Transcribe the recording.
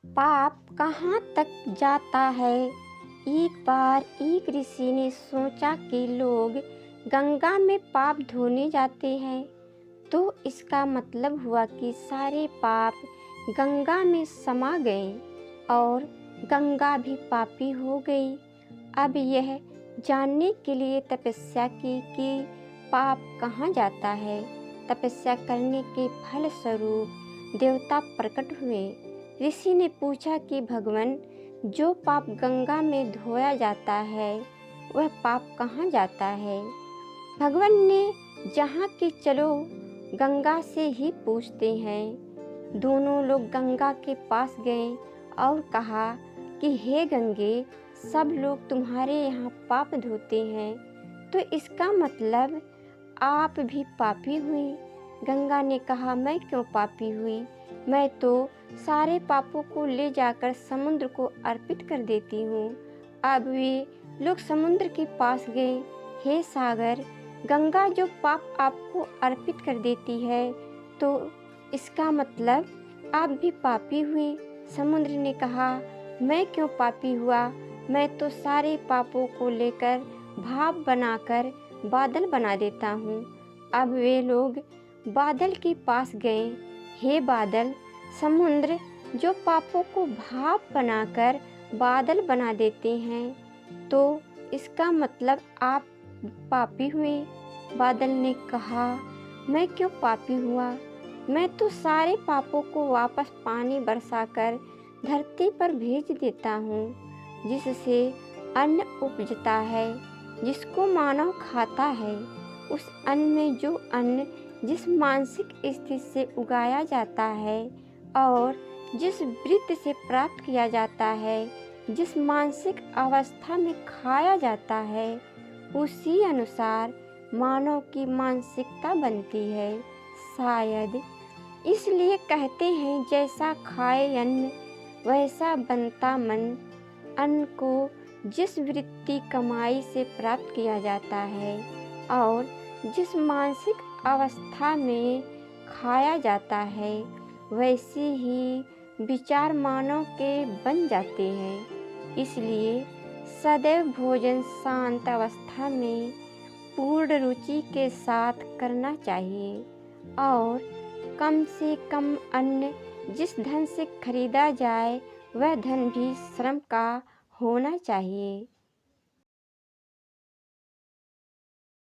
पाप कहाँ तक जाता है। एक बार एक ऋषि ने सोचा कि लोग गंगा में पाप धोने जाते हैं, तो इसका मतलब हुआ कि सारे पाप गंगा में समा गए और गंगा भी पापी हो गई। अब यह जानने के लिए तपस्या की कि पाप कहाँ जाता है। तपस्या करने के फल स्वरूप देवता प्रकट हुए। ऋषि ने पूछा कि भगवान, जो पाप गंगा में धोया जाता है वह पाप कहाँ जाता है। भगवान ने जहाँ कि चलो गंगा से ही पूछते हैं। दोनों लोग गंगा के पास गए और कहा कि हे गंगे, सब लोग तुम्हारे यहाँ पाप धोते हैं, तो इसका मतलब आप भी पापी हुई। गंगा ने कहा, मैं क्यों पापी हुई, मैं तो सारे पापों को ले जाकर समुद्र को अर्पित कर देती हूँ। अब वे लोग समुद्र के पास गए। हे सागर, गंगा जो पाप आपको अर्पित कर देती है, तो इसका मतलब आप भी पापी हुई। समुद्र ने कहा, मैं क्यों पापी हुआ, मैं तो सारे पापों को लेकर भाप बनाकर बादल बना देता हूँ। अब वे लोग बादल के पास गए। हे बादल, समुद्र जो पापों को भाप बनाकर बादल बना देते हैं, तो इसका मतलब आप पापी हुए। बादल ने कहा, मैं क्यों पापी हुआ, मैं तो सारे पापों को वापस पानी बरसाकर धरती पर भेज देता हूँ, जिससे अन्न उपजता है, जिसको मानव खाता है। उस अन्न में जो अन्न जिस मानसिक स्थिति से उगाया जाता है और जिस वृत्ति से प्राप्त किया जाता है, जिस मानसिक अवस्था में खाया जाता है, उसी अनुसार मानव की मानसिकता बनती है। शायद इसलिए कहते हैं, जैसा खाए अन्न वैसा बनता मन। अन्न को जिस वृत्ति कमाई से प्राप्त किया जाता है और जिस मानसिक अवस्था में खाया जाता है, वैसे ही विचार मानव के बन जाते हैं। इसलिए सदैव भोजन शांत अवस्था में पूर्ण रुचि के साथ करना चाहिए और कम से कम अन्न जिस धन से खरीदा जाए वह धन भी श्रम का होना चाहिए।